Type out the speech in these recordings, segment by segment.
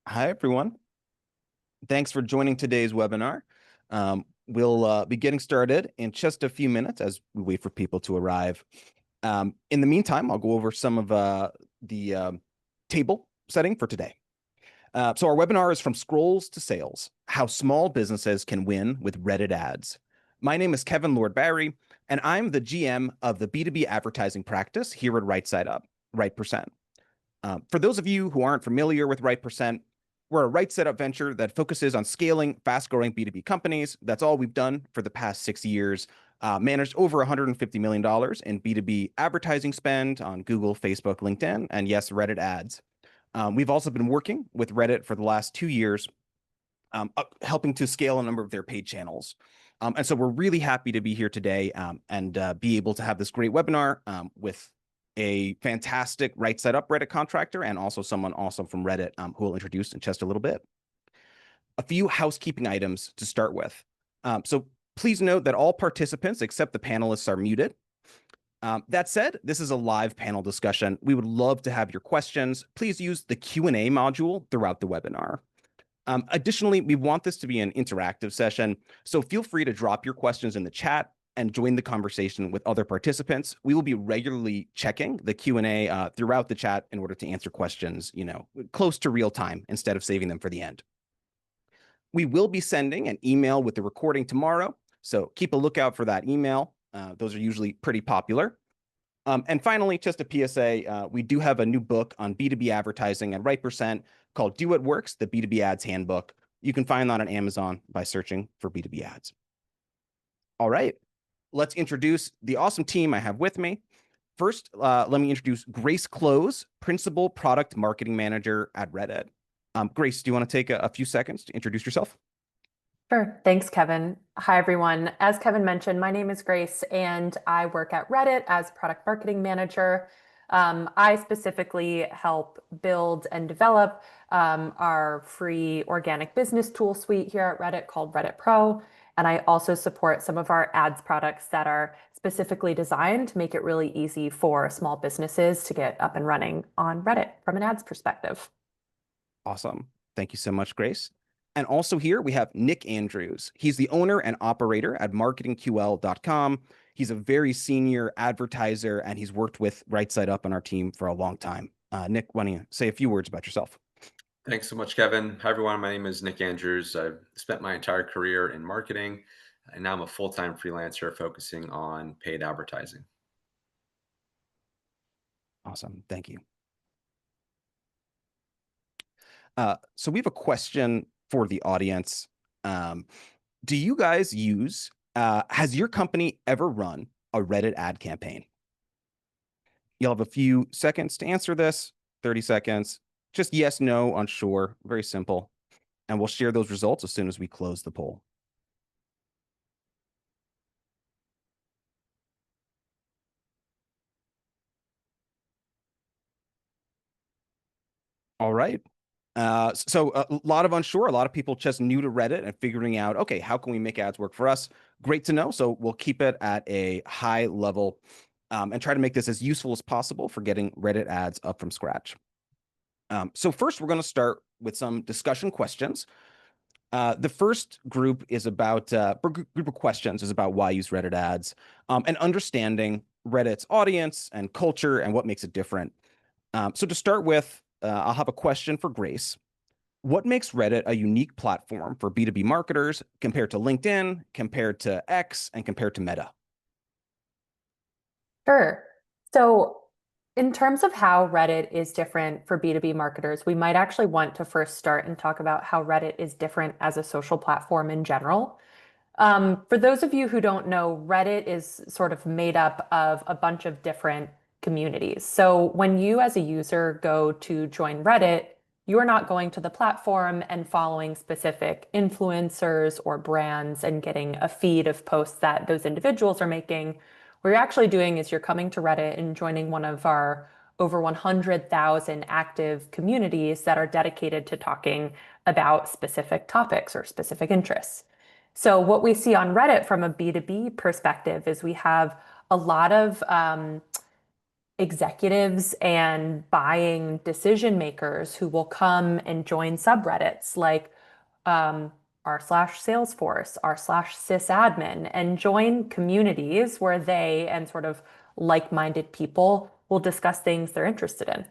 Hi, everyone. Thanks for joining today's webinar. We'll be getting started in just a few minutes as we wait for people to arrive. In the meantime, I'll go over some of the table setting for today. So our webinar is From Scrolls to Sales, How Small Businesses Can Win with Reddit Ads. My name is Kevin Lord-Barry, and I'm the GM of the B2B advertising practice here at Right Side Up, Right Percent. For those of you who aren't familiar with Right Percent, we're a right setup venture that focuses on scaling fast-growing B2B companies. That's all we've done for the past 6 years. Managed over $150 million in B2B advertising spend on Google, Facebook, LinkedIn, and yes, Reddit ads. We've also been working with Reddit for the last 2 years, helping to scale a number of their paid channels. And so we're really happy to be here today and be able to have this great webinar with a fantastic Right Side Up Reddit contractor and also someone awesome from Reddit who will introduce in just a little bit. A few housekeeping items to start with. So please note that all participants except the panelists are muted. That said, this is a live panel discussion. We would love to have your questions. Please use the Q&A module throughout the webinar. Additionally, we want this to be an interactive session, so feel free to drop your questions in the chat and join the conversation with other participants. We will be regularly checking the Q&A throughout the chat in order to answer questions, close to real time instead of saving them for the end. We will be sending an email with the recording tomorrow, so keep a lookout for that email. Those are usually pretty popular. And finally, just a PSA, we do have a new book on B2B advertising at Right Percent called Do What Works, the B2B Ads Handbook. You can find that on Amazon by searching for B2B ads. All right, let's introduce the awesome team I have with me. First, let me introduce Grace Close, Principal Product Marketing Manager at Reddit. Grace, do you want to take a few seconds to introduce yourself? Sure. Thanks, Kevin. Hi, everyone. As Kevin mentioned, my name is Grace, and I work at Reddit as product marketing manager. I specifically help build and develop our free organic business tool suite here at Reddit called Reddit Pro. And I also support some of our ads products that are specifically designed to make it really easy for small businesses to get up and running on Reddit from an ads perspective. Awesome. Thank you so much, Grace. And also here we have Nick Andrews. He's the owner and operator at marketingql.com. He's a very senior advertiser and he's worked with Right Side Up on our team for a long time. Nick, why don't you say a few words about yourself? Thanks so much, Kevin. Hi, everyone. My name is Nick Andrews. I've spent my entire career in marketing, and now I'm a full-time freelancer focusing on paid advertising. Awesome. Thank you. So we have a question for the audience. Do you guys has your company ever run a Reddit ad campaign? You'll have a few seconds to answer this, 30 seconds. Just yes, no, unsure, very simple. And we'll share those results as soon as we close the poll. All right. So a lot of unsure, a lot of people just new to Reddit and figuring out, okay, how can we make ads work for us? Great to know. So we'll keep it at a high level and try to make this as useful as possible for getting Reddit ads up from scratch. So first, we're going to start with some discussion questions. The first group is about group of questions is about why use Reddit ads and understanding Reddit's audience and culture and what makes it different. So to start with, I'll have a question for Grace. What makes Reddit a unique platform for B2B marketers compared to LinkedIn, compared to X, and compared to Meta? Sure. So in terms of how Reddit is different for B2B marketers, we might actually want to first start and talk about how Reddit is different as a social platform in general. For those of you who don't know, Reddit is sort of made up of a bunch of different communities. So when you as a user go to join Reddit, you're not going to the platform and following specific influencers or brands and getting a feed of posts that those individuals are making. What you're actually doing is you're coming to Reddit and joining one of our over 100,000 active communities that are dedicated to talking about specific topics or specific interests. So what we see on Reddit from a B2B perspective is we have a lot of executives and buying decision makers who will come and join subreddits like um, r/Salesforce, r/sysadmin, and join communities where they and sort of like-minded people will discuss things they're interested in.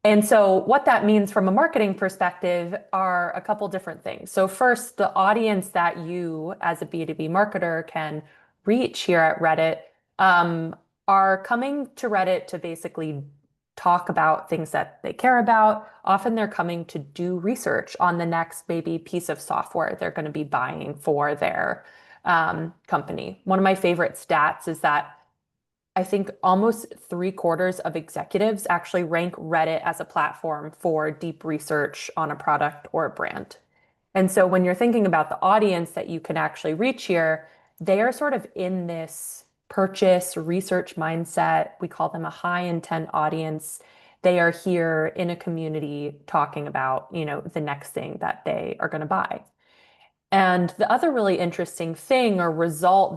And so, what that means from a marketing perspective are a couple different things. So, first, the audience that you, as a B2B marketer, can reach here at Reddit are coming to Reddit to basically talk about things that they care about. Often, they're coming to do research on the next maybe piece of software they're going to be buying for their company. One of my favorite stats is that I think almost 3/4 of executives actually rank Reddit as a platform for deep research on a product or a brand. And so when you're thinking about the audience that you can actually reach here, they are sort of in this purchase research mindset. We call them a high intent audience. They are here in a community talking about, the next thing that they are going to buy. And the other really interesting thing or result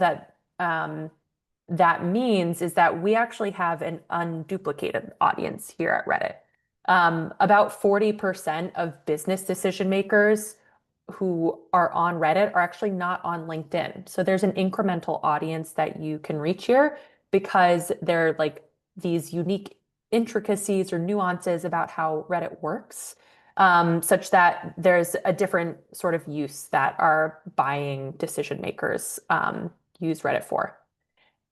that means is that we actually have an unduplicated audience here at Reddit. About 40% of business decision makers who are on Reddit are actually not on LinkedIn. So there's an incremental audience that you can reach here because they're like these unique intricacies or nuances about how Reddit works, such that there's a different sort of use that our buying decision makers use Reddit for.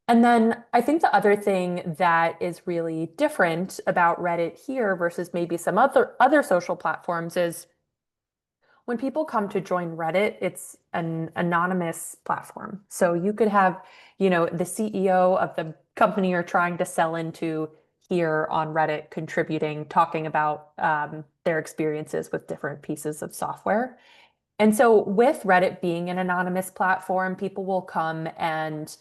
And then I think the other thing that is really different about Reddit here versus maybe some other social platforms is when people come to join Reddit, it's an anonymous platform. So you could have, the CEO of the company you're trying to sell into here on Reddit contributing, talking about their experiences with different pieces of software. And so, with Reddit being an anonymous platform, people will come and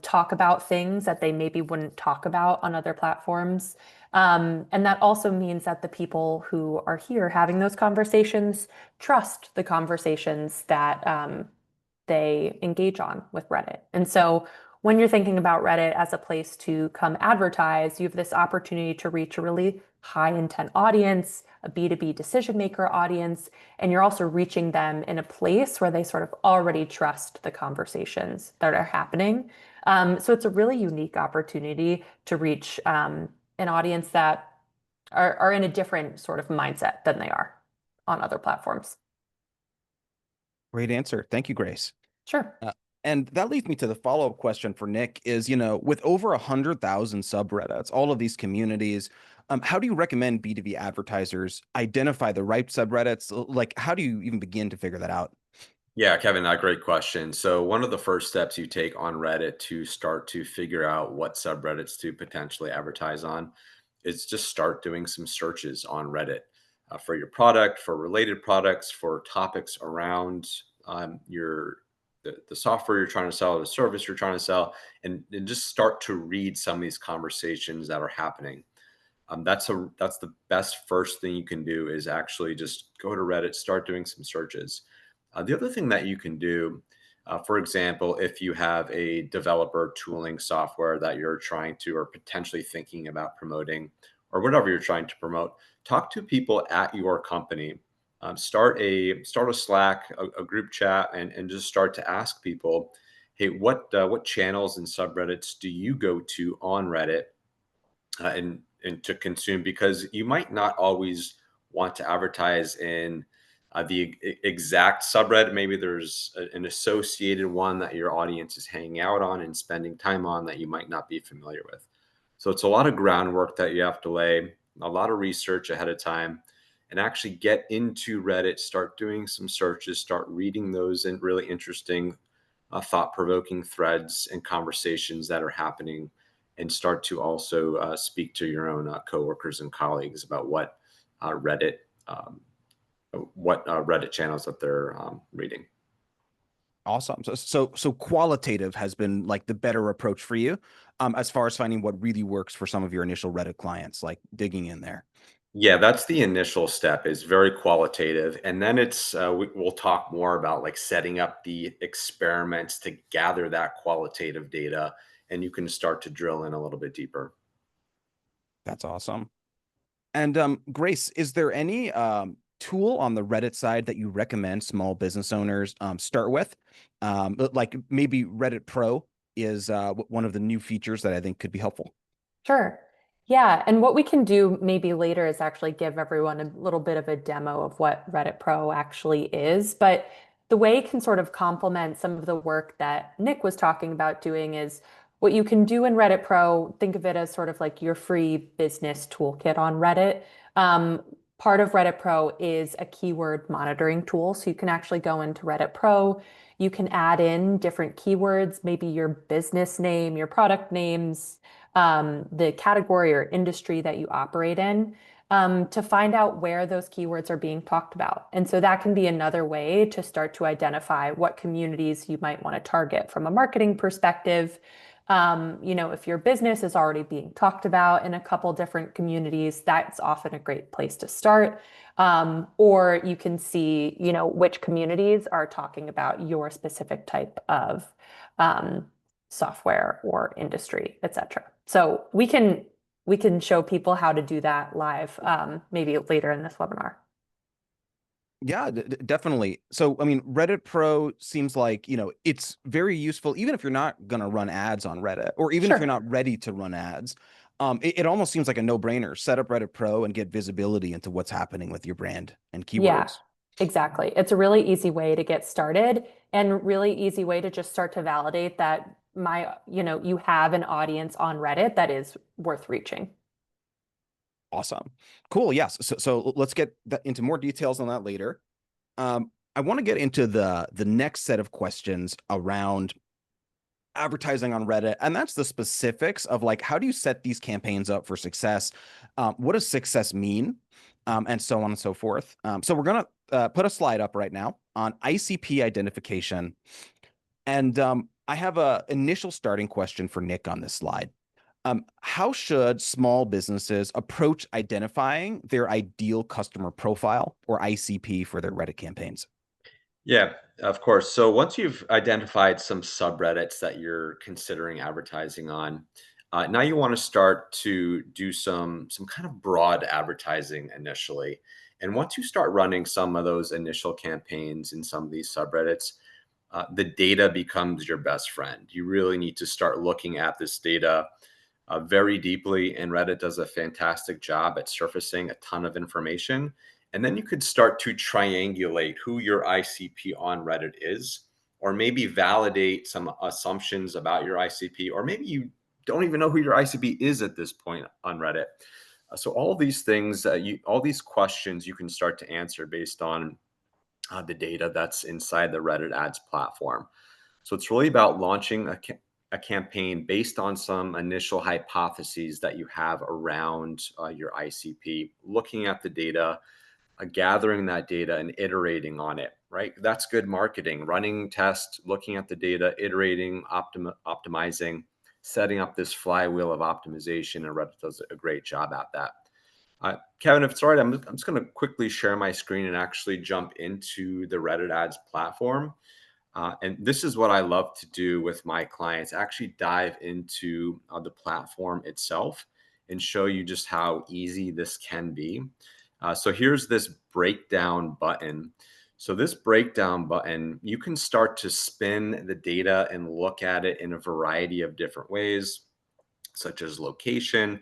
talk about things that they maybe wouldn't talk about on other platforms. And that also means that the people who are here having those conversations trust the conversations that they engage on with Reddit. And so, when you're thinking about Reddit as a place to come advertise, you have this opportunity to reach a really high intent audience, a B2B decision maker audience, and you're also reaching them in a place where they sort of already trust the conversations that are happening. So it's a really unique opportunity to reach an audience that are in a different sort of mindset than they are on other platforms. Great answer. Thank you, Grace. Sure. And that leads me to the follow-up question for Nick is, with over 100,000 subreddits, all of these communities, how do you recommend B2B advertisers identify the right subreddits? Like, how do you even begin to figure that out? Yeah, Kevin, a great question. So, one of the first steps you take on Reddit to start to figure out what subreddits to potentially advertise on is just start doing some searches on Reddit for your product, for related products, for topics around the software you're trying to sell, the service you're trying to sell, and just start to read some of these conversations that are happening. That's the best first thing you can do is actually just go to Reddit, start doing some searches. The other thing that you can do, for example, if you have a developer tooling software that you're trying to or potentially thinking about promoting, or whatever you're trying to promote, talk to people at your company. Start a Slack, a group chat, and just start to ask people, hey, what channels and subreddits do you go to on Reddit and to consume, because you might not always want to advertise in exact subreddit. Maybe there's an associated one that your audience is hanging out on and spending time on that you might not be familiar with. So it's a lot of groundwork that you have to lay, a lot of research ahead of time, and actually get into Reddit, start doing some searches, start reading those and really interesting, thought-provoking threads and conversations that are happening, and start to also speak to your own coworkers and colleagues about Reddit Reddit channels that they're reading. Awesome. So qualitative has been like the better approach for you, as far as finding what really works for some of your initial Reddit clients, like digging in there. Yeah, that's the initial step, is very qualitative. And then we'll talk more about like setting up the experiments to gather that qualitative data, and you can start to drill in a little bit deeper. That's awesome. And Grace, is there any tool on the Reddit side that you recommend small business owners start with? Like maybe Reddit Pro is one of the new features that I think could be helpful. Sure. Yeah. And what we can do maybe later is actually give everyone a little bit of a demo of what Reddit Pro actually is. But the way it can sort of complement some of the work that Nick was talking about doing is what you can do in Reddit Pro, think of it as sort of like your free business toolkit on Reddit. Um, Part of Reddit Pro is a keyword monitoring tool. So you can actually go into Reddit Pro. You can add in different keywords, maybe your business name, your product names, the category or industry that you operate in, to find out where those keywords are being talked about. And so that can be another way to start to identify what communities you might want to target from a marketing perspective. If your business is already being talked about in a couple different communities, that's often a great place to start. Or you can see, which communities are talking about your specific type of software or industry, et cetera. So we can show people how to do that live, maybe later in this webinar. Yeah, definitely. So, I mean, Reddit Pro seems like, it's very useful, even if you're not going to run ads on Reddit, or even if you're Sure. not ready to run ads. It almost seems like a no-brainer. Set up Reddit Pro and get visibility into what's happening with your brand and Yeah, keywords. exactly. It's a really easy way to get started and really easy way to just start to validate that you have an audience on Reddit that is worth reaching. Awesome. Cool. Yes. So let's get into more details on that later. I want to get into the next set of questions around advertising on Reddit, and that's the specifics of like how do you set these campaigns up for success? What does success mean? And so on and so forth. So we're gonna put a slide up right now on ICP identification, and I have a initial starting question for Nick on this slide. How should small businesses approach identifying their ideal customer profile or ICP for their Reddit campaigns? Yeah, of course. So once you've identified some subreddits that you're considering advertising on, now you want to start to do some kind of broad advertising initially. And once you start running some of those initial campaigns in some of these subreddits, the data becomes your best friend. You really need to start looking at this data very deeply, and Reddit does a fantastic job at surfacing a ton of information. And then you could start to triangulate who your ICP on Reddit is, or maybe validate some assumptions about your ICP, or maybe you don't even know who your ICP is at this point on Reddit. So all these things, all these questions, you can start to answer based on the data that's inside the Reddit ads platform. So it's really about launching a campaign based on some initial hypotheses that you have around your ICP, looking at the data, gathering that data and iterating on it, right? That's good marketing, running tests, looking at the data, iterating, optimizing, setting up this flywheel of optimization. And Reddit does a great job at that. Kevin, if it's all right, I'm just going to quickly share my screen and actually jump into the Reddit ads platform. And this is what I love to do with my clients, actually dive into the platform itself and show you just how easy this can be. So here's this breakdown button. So this breakdown button, you can start to spin the data and look at it in a variety of different ways, such as location,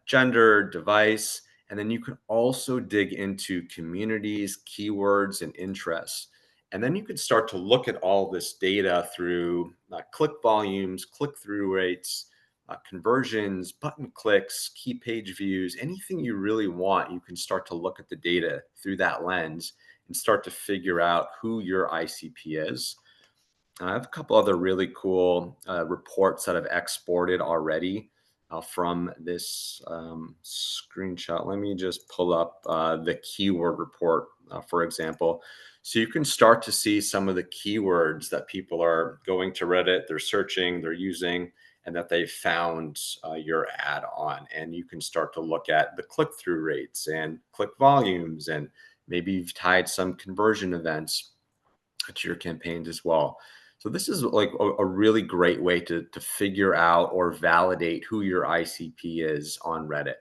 gender, device, and then you can also dig into communities, keywords, and interests. And then you could start to look at all this data through click volumes, click through rates, conversions, button clicks, key page views, anything you really want. You can start to look at the data through that lens and start to figure out who your ICP is. I have a couple other really cool reports that I've exported already from this screenshot. Let me just pull up the keyword report, for example. So you can start to see some of the keywords that people are going to Reddit, they're searching, they're using, and that they found your ad on. And you can start to look at the click-through rates and click volumes, and maybe you've tied some conversion events to your campaigns as well. So this is like a really great way to figure out or validate who your ICP is on Reddit.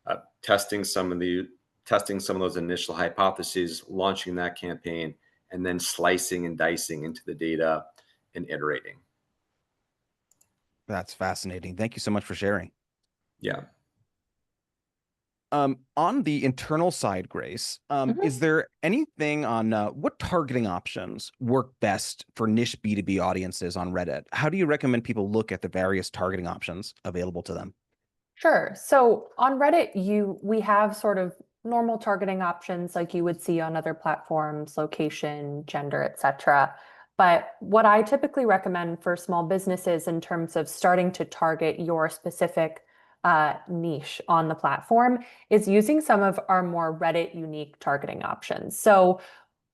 Uh, testing some of the testing some of those initial hypotheses, launching that campaign, and then slicing and dicing into the data and iterating. That's fascinating. Thank you so much for sharing. Yeah. On the internal side, Grace, is there anything on what targeting options work best for niche B2B audiences on Reddit? How do you recommend people look at the various targeting options available to them? Sure. So on Reddit, we have sort of normal targeting options like you would see on other platforms, location, gender, etc. But what I typically recommend for small businesses in terms of starting to target your specific niche on the platform is using some of our more Reddit unique targeting options. So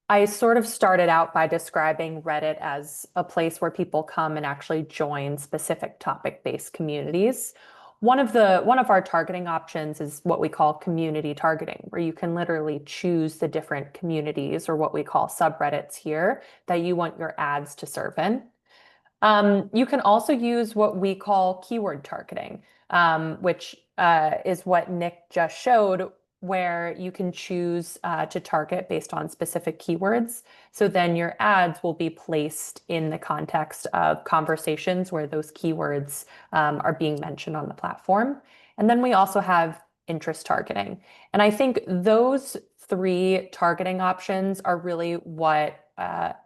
I sort of started out by describing Reddit as a place where people come and actually join specific topic-based communities. One of our targeting options is what we call community targeting, where you can literally choose the different communities or what we call subreddits here that you want your ads to serve in. You can also use what we call keyword targeting, which is what Nick just showed, where you can choose to target based on specific keywords. So then your ads will be placed in the context of conversations where those keywords are being mentioned on the platform. And then we also have interest targeting. And I think those three targeting options are really what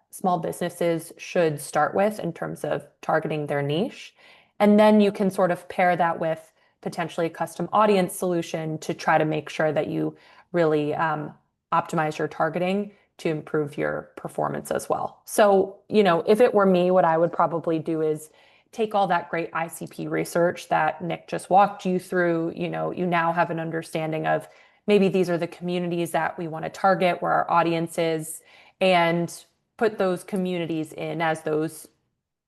small businesses should start with in terms of targeting their niche. And then you can sort of pair that with potentially a custom audience solution to try to make sure that you really optimize your targeting to improve your performance as well. So, if it were me, what I would probably do is take all that great ICP research that Nick just walked you through. You now have an understanding of maybe these are the communities that we want to target, where our audience is, and put those communities in as those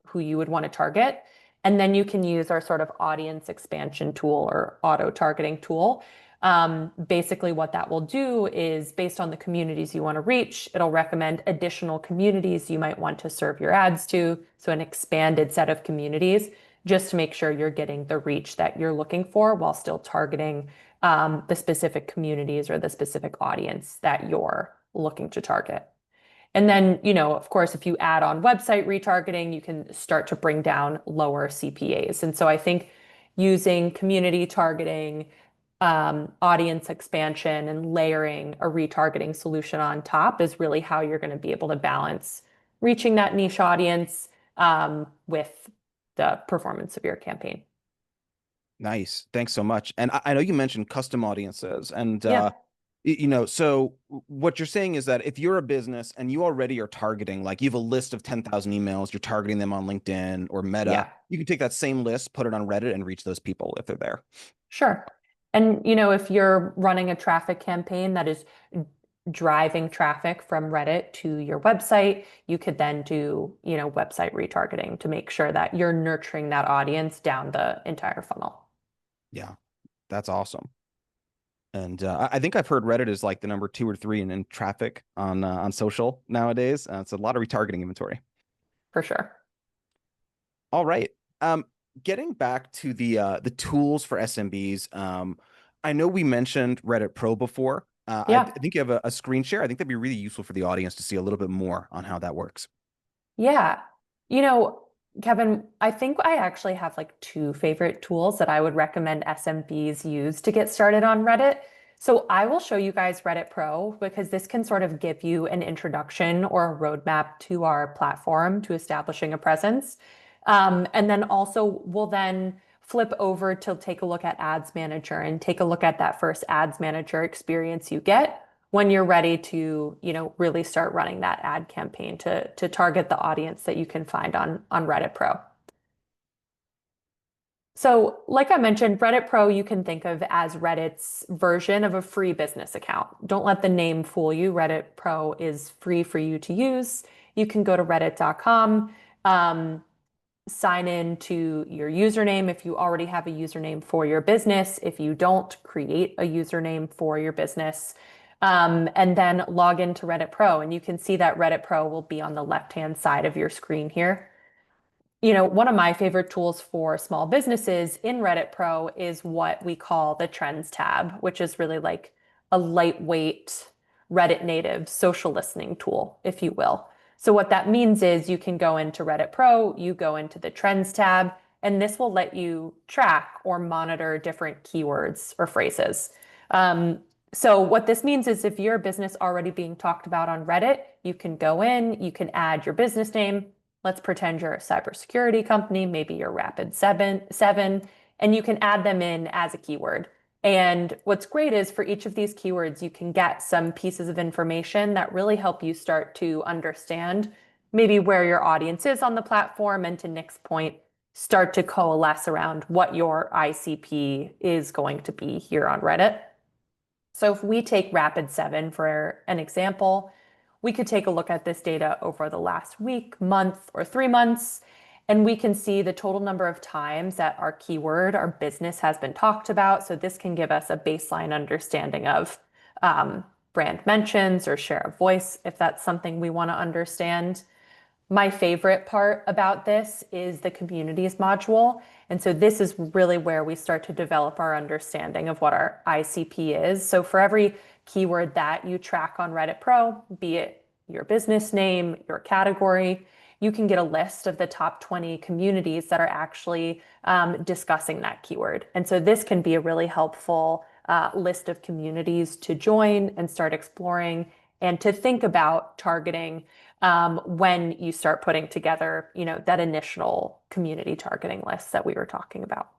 who you would want to target. And then you can use our sort of audience expansion tool or auto targeting tool. Basically, what that will do is based on the communities you want to reach, it'll recommend additional communities you might want to serve your ads to. So an expanded set of communities just to make sure you're getting the reach that you're looking for while still targeting the specific communities or the specific audience that you're looking to target. And then, of course, if you add on website retargeting, you can start to bring down lower CPAs. And so I think using community targeting, audience expansion, and layering a retargeting solution on top is really how you're going to be able to balance reaching that niche audience with the performance of your campaign. Nice. Thanks so much. And I know you mentioned custom audiences and Yeah. So what you're saying is that if you're a business and you already are targeting, like you have a list of 10,000 emails, you're targeting them on LinkedIn or Meta, Yeah. you can take that same list, put it on Reddit and reach those people if they're there. Sure. And if you're running a traffic campaign that is driving traffic from Reddit to your website, you could then do, website retargeting to make sure that you're nurturing that audience down the entire funnel. Yeah, that's awesome. And I think I've heard Reddit is like the number 2 or 3 in traffic on social nowadays. It's a lot of retargeting inventory. For sure. All right. Getting back to the tools for SMBs. I know we mentioned Reddit Pro before. Yeah. I think you have a screen share. I think that'd be really useful for the audience to see a little bit more on how that works. Yeah. Kevin, I think I actually have like two favorite tools that I would recommend SMBs use to get started on Reddit. So I will show you guys Reddit Pro because this can sort of give you an introduction or a roadmap to our platform to establishing a presence. And then also we'll then flip over to take a look at Ads Manager and take a look at that first Ads Manager experience you get when you're ready to, really start running that ad campaign to target the audience that you can find on Reddit Pro. So like I mentioned, Reddit Pro you can think of as Reddit's version of a free business account. Don't let the name fool you. Reddit Pro is free for you to use. You can go to reddit.com, sign in to your username if you already have a username for your business. If you don't, create a username for your business. And then log into Reddit Pro. And you can see that Reddit Pro will be on the left-hand side of your screen here. one of my favorite tools for small businesses in Reddit Pro is what we call the Trends tab, which is really like a lightweight Reddit native social listening tool, if you will. So what that means is you can go into Reddit Pro, you go into the Trends tab, and this will let you track or monitor different keywords or phrases. So what this means is if your business already being talked about on Reddit, you can go in, you can add your business name. Let's pretend you're a cybersecurity company, maybe you're Rapid7, and you can add them in as a keyword. And what's great is for each of these keywords, you can get some pieces of information that really help you start to understand maybe where your audience is on the platform, and to Nick's point, start to coalesce around what your ICP is going to be here on Reddit. So if we take Rapid7 for an example, we could take a look at this data over the last week, month, or 3 months, and we can see the total number of times that our keyword, our business, has been talked about. So this can give us a baseline understanding of brand mentions or share of voice, if that's something we want to understand. My favorite part about this is the communities module. And so this is really where we start to develop our understanding of what our ICP is. So for every keyword that you track on Reddit Pro, be it your business name, your category, you can get a list of the top 20 communities that are actually discussing that keyword. And so this can be a really helpful list of communities to join and start exploring and to think about targeting when you start putting together, that initial community targeting list that we were talking about.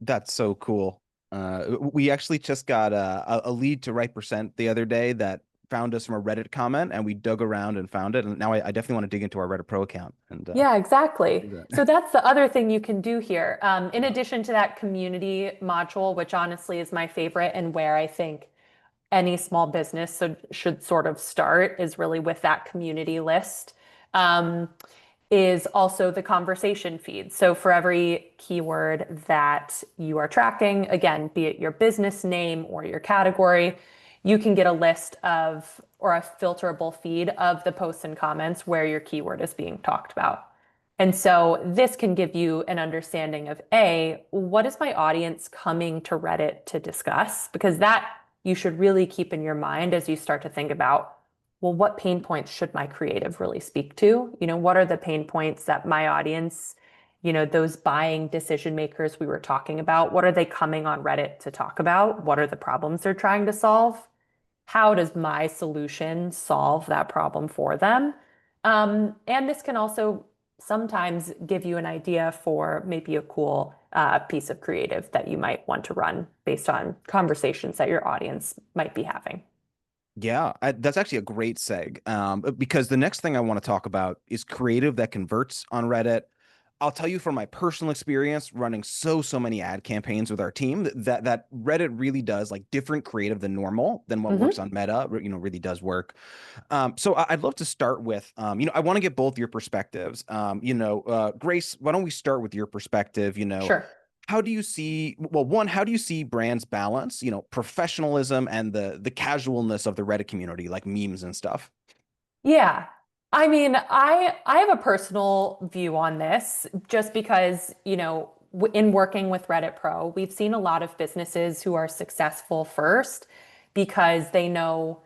That's so cool. We actually just got a lead to Right Percent the other day that found us from a Reddit comment, and we dug around and found it. And now I definitely want to dig into our Reddit Pro account. And yeah, exactly. do that. So that's the other thing you can do here. In addition to that community module, which honestly is my favorite and where I think any small business should sort of start, is really with that community list, is also the conversation feed. So for every keyword that you are tracking, again, be it your business name or your category, you can get a list of, or a filterable feed of the posts and comments where your keyword is being talked about. And so this can give you an understanding of what is my audience coming to Reddit to discuss? Because that you should really keep in your mind as you start to think about, well, what pain points should my creative really speak to? What are the pain points that my audience, those buying decision makers we were talking about, what are they coming on Reddit to talk about? What are the problems they're trying to solve? How does my solution solve that problem for them? And this can also sometimes give you an idea for maybe a cool piece of creative that you might want to run based on conversations that your audience might be having. Yeah, that's actually a great seg, because the next thing I want to talk about is creative that converts on Reddit. I'll tell you from my personal experience running so many ad campaigns with our team that Reddit really does like different creative than normal than what works on Meta, really does work. So I'd love to start with, I want to get both your perspectives. Grace, why don't we start with your perspective? Sure. How do you see, well, one, how do you see brands balance, professionalism and the casualness of the Reddit community, like memes and stuff? Yeah. I mean, I have a personal view on this just because, in working with Reddit Pro, we've seen a lot of businesses who are successful first because they know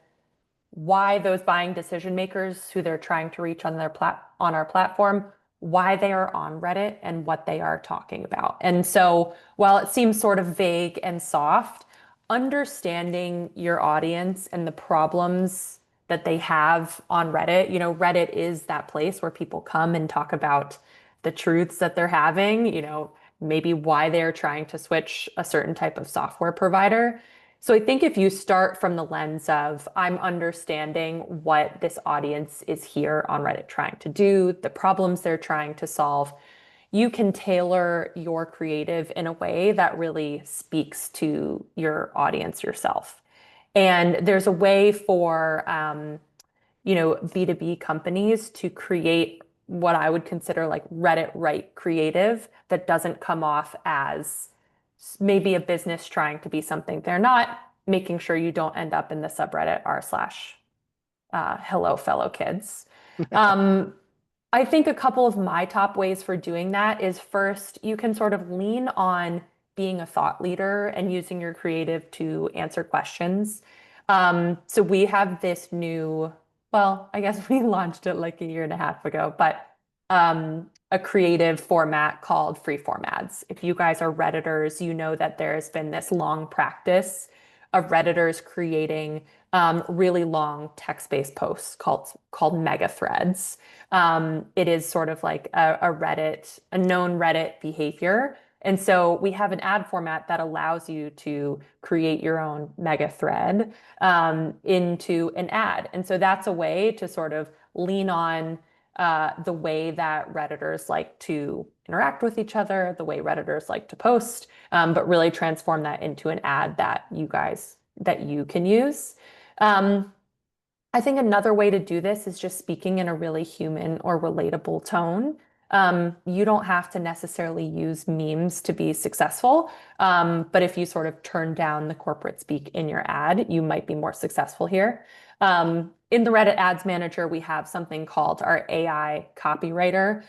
why those buying decision makers who they're trying to reach on our platform, why they are on Reddit and what they are talking about. And so while it seems sort of vague and soft, understanding your audience and the problems that they have on Reddit, Reddit is that place where people come and talk about the truths that they're having, maybe why they're trying to switch a certain type of software provider. So I think if you start from the lens of I'm understanding what this audience is here on Reddit trying to do, the problems they're trying to solve, you can tailor your creative in a way that really speaks to your audience yourself. And there's a way for B2B companies to create what I would consider like Reddit right creative that doesn't come off as maybe a business trying to be something they're not, making sure you don't end up in the subreddit r/hello fellow kids. I think a couple of my top ways for doing that is first, you can sort of lean on being a thought leader and using your creative to answer questions. So we have this new, well, I guess we launched it like a year and a half ago, but a creative format called freeform ads. If you guys are Redditors, you know that there's been this long practice of Redditors creating really long text-based posts called mega threads. It is sort of like a known Reddit behavior. And so we have an ad format that allows you to create your own mega thread into an ad. And so that's a way to sort of lean on the way that Redditors like to interact with each other, the way Redditors like to post, but really transform that into an ad that you can use. Um, I think another way to do this is just speaking in a really human or relatable tone. You don't have to necessarily use memes to be successful, but if you sort of turn down the corporate speak in your ad, you might be more successful here. In the Reddit Ads Manager, we have something called our AI copywriter,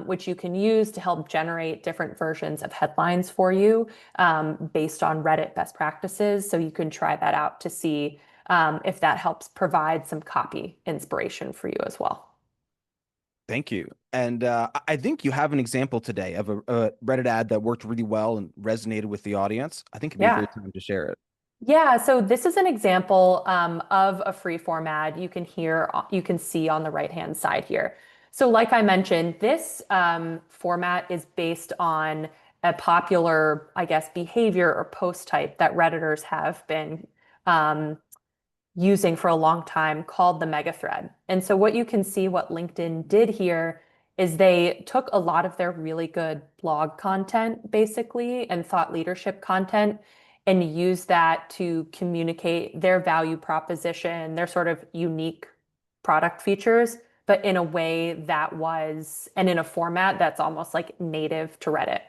which you can use to help generate different versions of headlines for you based on Reddit best practices. So you can try that out to see if that helps provide some copy inspiration for you as well. Thank you. And I think you have an example today of a Reddit ad that worked really well and resonated with the audience. I think it'd be a Yeah. great time to share it. Yeah, so this is an example of a free form ad you can see on the right-hand side here. So like I mentioned, this format is based on a popular, I guess, behavior or post type that Redditors have been um, using for a long time called the mega thread. And so what you can see what LinkedIn did here is they took a lot of their really good blog content basically and thought leadership content and used that to communicate their value proposition, their sort of unique product features, but in a way that was and in a format that's almost like native to Reddit.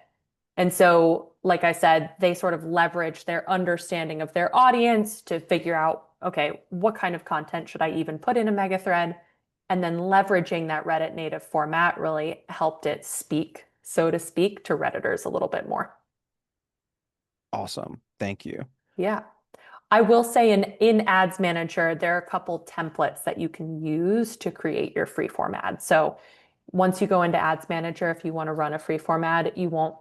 And so, like I said, they sort of leverage their understanding of their audience to figure out, okay, what kind of content should I even put in a mega thread? And then leveraging that Reddit native format really helped it speak, so to speak, to Redditors a little bit more. Awesome. Thank you. Yeah. I will say in Ads Manager, there are a couple templates that you can use to create your freeform ad. So once you go into Ads Manager, if you want to run a freeform ad, you won't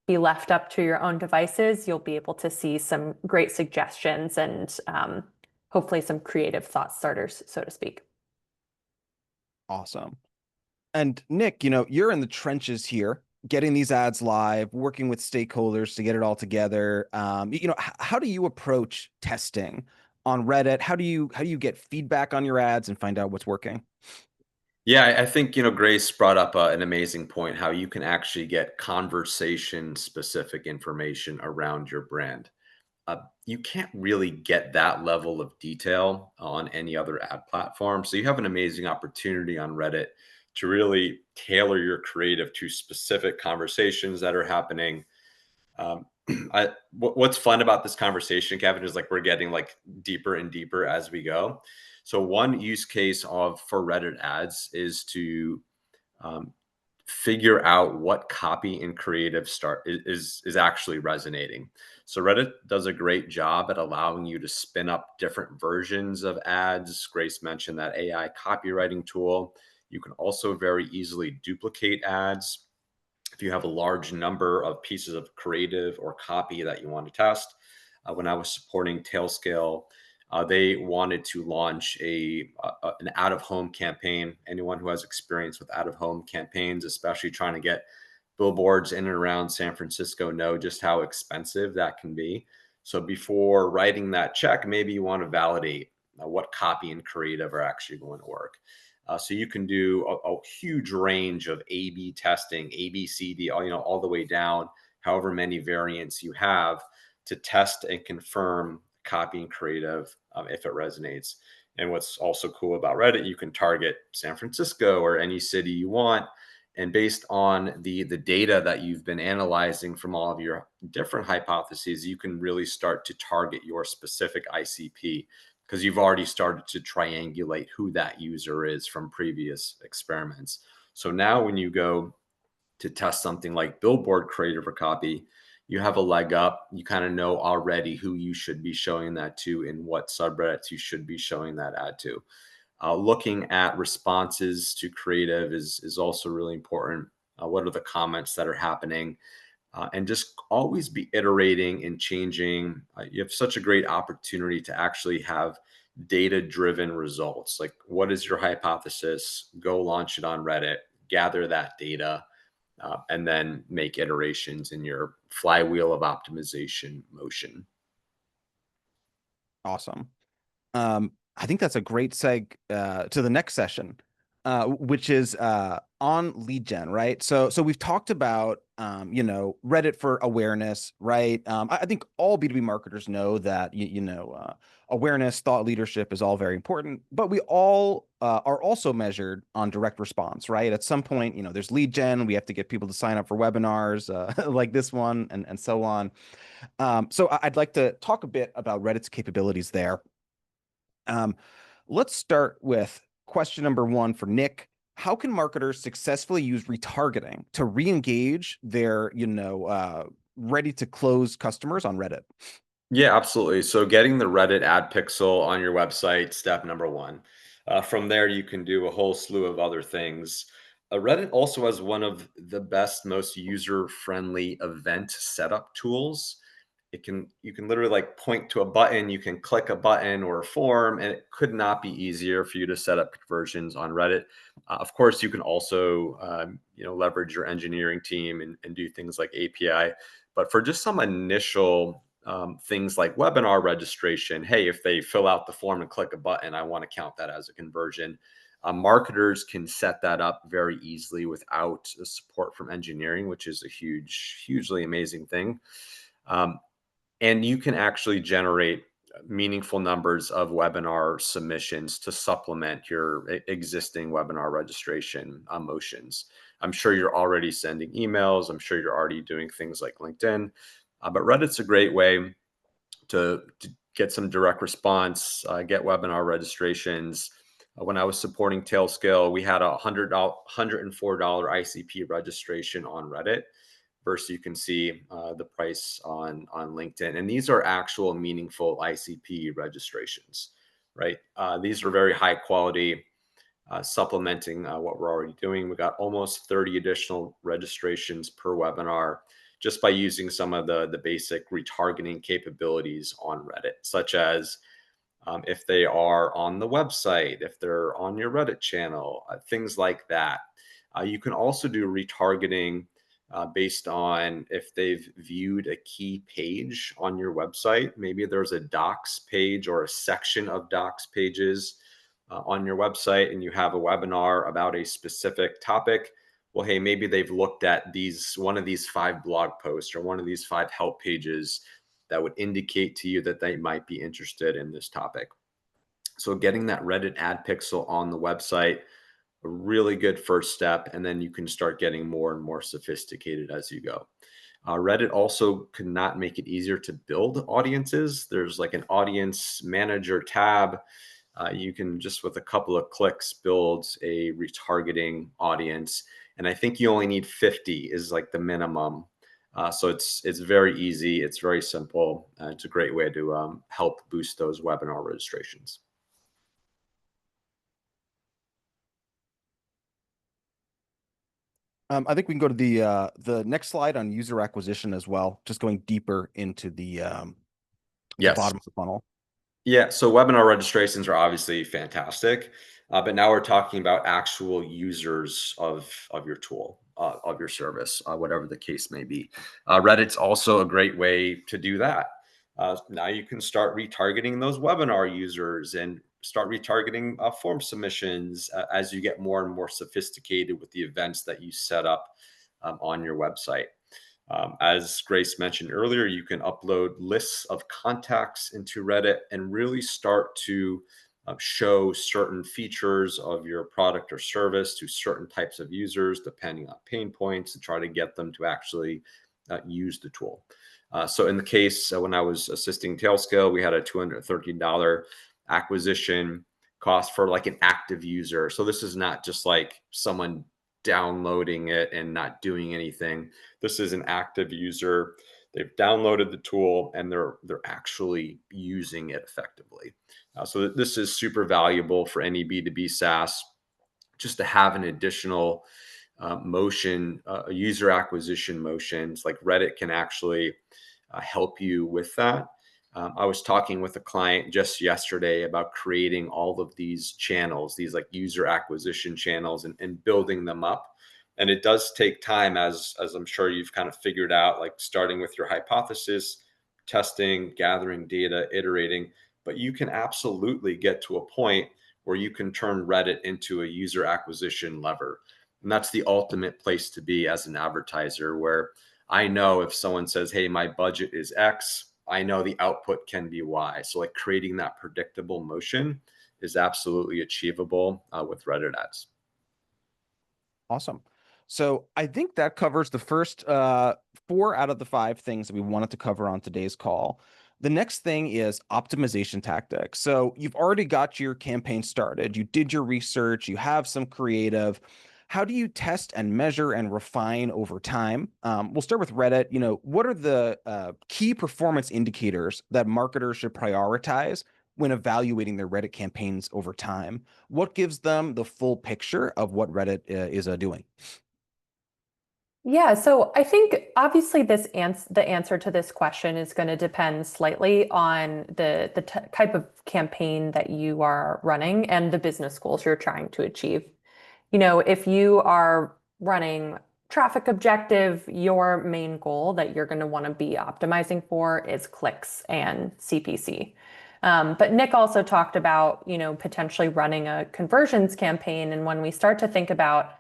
be left up to your own devices. You'll be able to see some great suggestions and hopefully some creative thought starters, so to speak. Awesome. And Nick, you're in the trenches here, getting these ads live, working with stakeholders to get it all together. How do you approach testing on Reddit? How do you get feedback on your ads and find out what's working? Yeah, I think, Grace brought up an amazing point, how you can actually get conversation specific information around your brand. You can't really get that level of detail on any other ad platform. So you have an amazing opportunity on Reddit to really tailor your creative to specific conversations that are happening. Um, what's fun about this conversation, Kevin, is like we're getting like deeper and deeper as we go. So one use case of for Reddit ads is to um, figure out what copy and creative is actually resonating. So Reddit does a great job at allowing you to spin up different versions of ads. Grace mentioned that AI copywriting tool. You can also very easily duplicate ads if you have a large number of pieces of creative or copy that you want to test. When I was supporting Tailscale, they wanted to launch an out of home campaign. Anyone who has experience with out of home campaigns, especially trying to get billboards in and around San Francisco, know just how expensive that can be. So before writing that check, maybe you want to validate what copy and creative are actually going to work. So you can do a huge range of A/B testing, A, B, C, D, all the way down, however many variants you have to test and confirm copy and creative if it resonates. And what's also cool about Reddit, you can target San Francisco or any city you want. And based on the data that you've been analyzing from all of your different hypotheses, you can really start to target your specific ICP because you've already started to triangulate who that user is from previous experiments. So now when you go to test something like billboard creative or copy, you have a leg up. You kind of know already who you should be showing that to and what subreddits you should be showing that ad to. Looking at responses to creative is also really important. What are the comments that are happening? And just always be iterating and changing. You have such a great opportunity to actually have data-driven results. Like, what is your hypothesis? Go launch it on Reddit, gather that data, and then make iterations in your flywheel of optimization motion. Awesome. I think that's a great seg to the next session, which is on lead gen, right? So we've talked about Reddit for awareness, right? I think all B2B marketers know that awareness, thought leadership is all very important, but we all are also measured on direct response, right? At some point, there's lead gen. We have to get people to sign up for webinars like this one, and so on. So I'd like to talk a bit about Reddit's capabilities there. Let's start with question number one for Nick. How can marketers successfully use retargeting to re-engage their, ready to close customers on Reddit? Yeah, absolutely. So getting the Reddit ad pixel on your website, step number one. From there, you can do a whole slew of other things. Reddit also has one of the best, most user-friendly event setup tools. You can literally like point to a button, you can click a button or a form, and it could not be easier for you to set up conversions on Reddit. Of course, you can also leverage your engineering team and do things like API. But for just some initial things like webinar registration, hey, if they fill out the form and click a button, I want to count that as a conversion. Marketers can set that up very easily without the support from engineering, which is a hugely amazing thing. And you can actually generate meaningful numbers of webinar submissions to supplement your existing webinar registration motions. I'm sure you're already sending emails. I'm sure you're already doing things like LinkedIn. But Reddit's a great way to get some direct response, get webinar registrations. When I was supporting Tailscale, we had a $104 ICP registration on Reddit versus you can see the price on LinkedIn. And these are actual meaningful ICP registrations, right? These are very high quality, supplementing what we're already doing. We got almost 30 additional registrations per webinar just by using some of the basic retargeting capabilities on Reddit, such as if they are on the website, if they're on your Reddit channel, things like that. You can also do retargeting based on if they've viewed a key page on your website. Maybe there's a docs page or a section of docs pages on your website, and you have a webinar about a specific topic. Well, hey, maybe they've looked at one of these 5 blog posts or one of these 5 help pages that would indicate to you that they might be interested in this topic. So getting that Reddit ad pixel on the website, a really good first step, and then you can start getting more and more sophisticated as you go. Reddit also could not make it easier to build audiences. There's like an audience manager tab. You can just with a couple of clicks build a retargeting audience. And I think you only need 50 is like the minimum. So it's very easy. It's very simple. It's a great way to help boost those webinar registrations. I think we can go to the next slide on user acquisition as well, just going deeper into the Yes. bottom of the funnel. Yeah, so webinar registrations are obviously fantastic, but now we're talking about actual users of your tool, of your service, whatever the case may be. Reddit's also a great way to do that. Now you can start retargeting those webinar users and start retargeting form submissions as you get more and more sophisticated with the events that you set up on your website. As Grace mentioned earlier, you can upload lists of contacts into Reddit and really start to show certain features of your product or service to certain types of users, depending on pain points, to try to get them to actually use the tool. So in the case when I was assisting Tailscale, we had a $213 acquisition cost for like an active user. So this is not just like someone downloading it and not doing anything. This is an active user. They've downloaded the tool and they're actually using it effectively. So this is super valuable for any B2B SaaS, just to have an additional motion, user acquisition motions. Like Reddit can actually help you with that. I was talking with a client just yesterday about creating all of these channels, these like user acquisition channels, and building them up. And it does take time, as I'm sure you've kind of figured out, like starting with your hypothesis, testing, gathering data, iterating. But you can absolutely get to a point where you can turn Reddit into a user acquisition lever. And that's the ultimate place to be as an advertiser, where I know if someone says, hey, my budget is X, I know the output can be Y. So like creating that predictable motion is absolutely achievable with Reddit ads. Awesome. So I think that covers the first 4 out of the 5 things that we wanted to cover on today's call. The next thing is optimization tactics. So you've already got your campaign started. You did your research. You have some creative. How do you test and measure and refine over time? We'll start with Reddit. What are the key performance indicators that marketers should prioritize when evaluating their Reddit campaigns over time? What gives them the full picture of what Reddit is doing? Yeah, so I think obviously the answer to this question is going to depend slightly on the type of campaign that you are running and the business goals you're trying to achieve. If you are running traffic objective, your main goal that you're going to want to be optimizing for is clicks and CPC. But Nick also talked about, potentially running a conversions campaign. And when we start to think about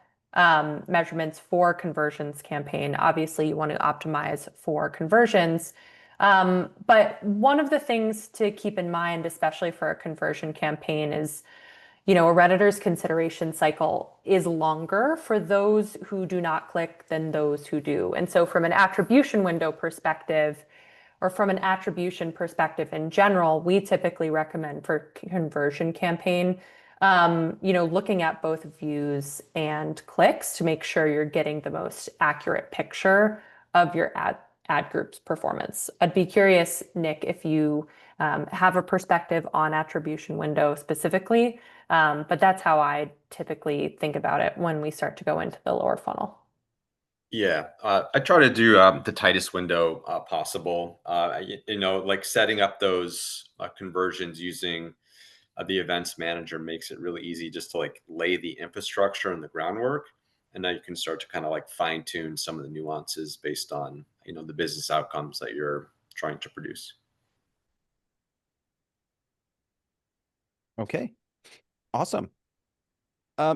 measurements for conversions campaign, obviously you want to optimize for conversions. But one of the things to keep in mind, especially for a conversion campaign, is a Redditor's consideration cycle is longer for those who do not click than those who do. And so from an attribution window perspective, or from an attribution perspective in general, we typically recommend for conversion campaign, looking at both views and clicks to make sure you're getting the most accurate picture of your ad group's performance. I'd be curious, Nick, if you have a perspective on attribution window specifically, but that's how I typically think about it when we start to go into the lower funnel. Yeah, I try to do the tightest window possible. Like setting up those conversions using the events manager makes it really easy just to like lay the infrastructure and the groundwork. And now you can start to kind of like fine tune some of the nuances based on, the business outcomes that you're trying to produce. Okay, awesome.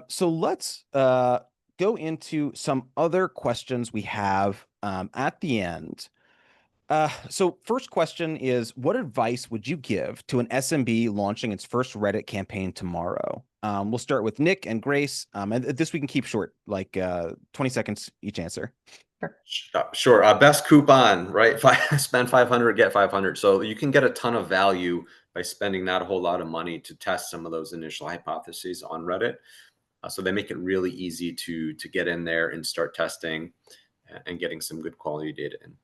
So let's go into some other questions we have at the end. So first question is, what advice would you give to an SMB launching its first Reddit campaign tomorrow? We'll start with Nick and Grace. And this we can keep short, like 20 seconds each answer. Sure. Best coupon, right? Spend 500, get 500. So you can get a ton of value by spending not a whole lot of money to test some of those initial hypotheses on Reddit. So they make it really easy to get in there and start testing and getting some good quality data in.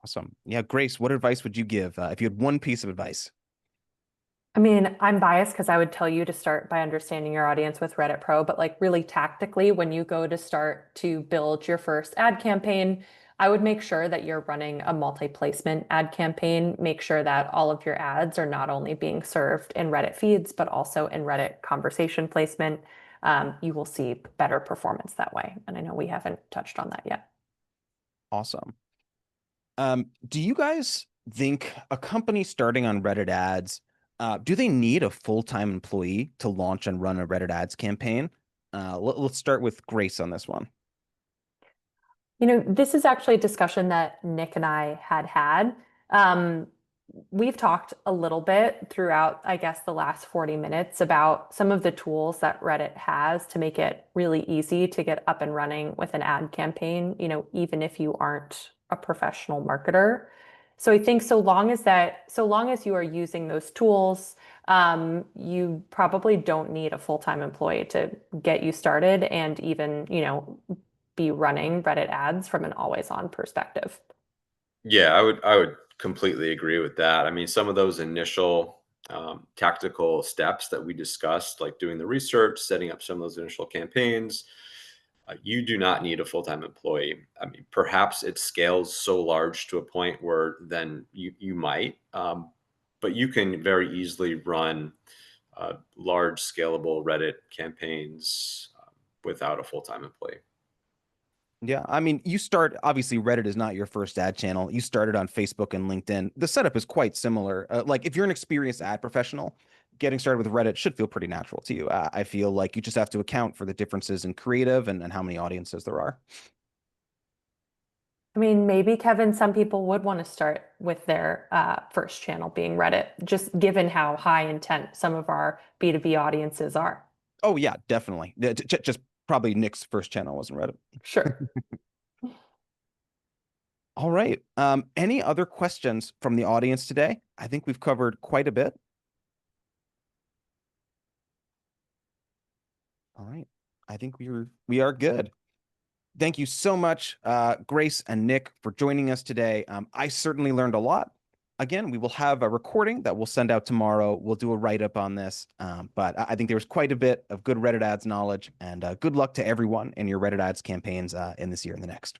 Awesome. Yeah, Grace, what advice would you give if you had one piece of advice? I mean, I'm biased because I would tell you to start by understanding your audience with Reddit Pro, but like really tactically, when you go to start to build your first ad campaign, I would make sure that you're running a multi-placement ad campaign. Make sure that all of your ads are not only being served in Reddit feeds, but also in Reddit conversation placement. You will see better performance that way. And I know we haven't touched on that yet. Awesome. Do you guys think a company starting on Reddit ads, do they need a full-time employee to launch and run a Reddit ads campaign? Let's start with Grace on this one. This is actually a discussion that Nick and I had. We've talked a little bit throughout, I guess, the last 40 minutes about some of the tools that Reddit has to make it really easy to get up and running with an ad campaign, even if you aren't a professional marketer. So I think so long as you are using those tools, you probably don't need a full-time employee to get you started and even, be running Reddit ads from an always-on perspective. Yeah, I would completely agree with that. I mean, some of those initial tactical steps that we discussed, like doing the research, setting up some of those initial campaigns, you do not need a full-time employee. I mean, perhaps it scales so large to a point where then you might, but you can very easily run large scalable Reddit campaigns without a full-time employee. Yeah, I mean, obviously Reddit is not your first ad channel. You started on Facebook and LinkedIn. The setup is quite similar. Like if you're an experienced ad professional, getting started with Reddit should feel pretty natural to you. I feel like you just have to account for the differences in creative and how many audiences there are. I mean, maybe, Kevin, some people would want to start with their first channel being Reddit, just given how high intent some of our B2B audiences are. Oh yeah, definitely. Just probably Nick's first channel wasn't Reddit. Sure. All right. Any other questions from the audience today? I think we've covered quite a bit. All right. I think we are good. Thank you so much, Grace and Nick, for joining us today. I certainly learned a lot. Again, we will have a recording that we'll send out tomorrow. We'll do a write-up on this, but I think there was quite a bit of good Reddit ads knowledge, and good luck to everyone in your Reddit ads campaigns in this year and the next.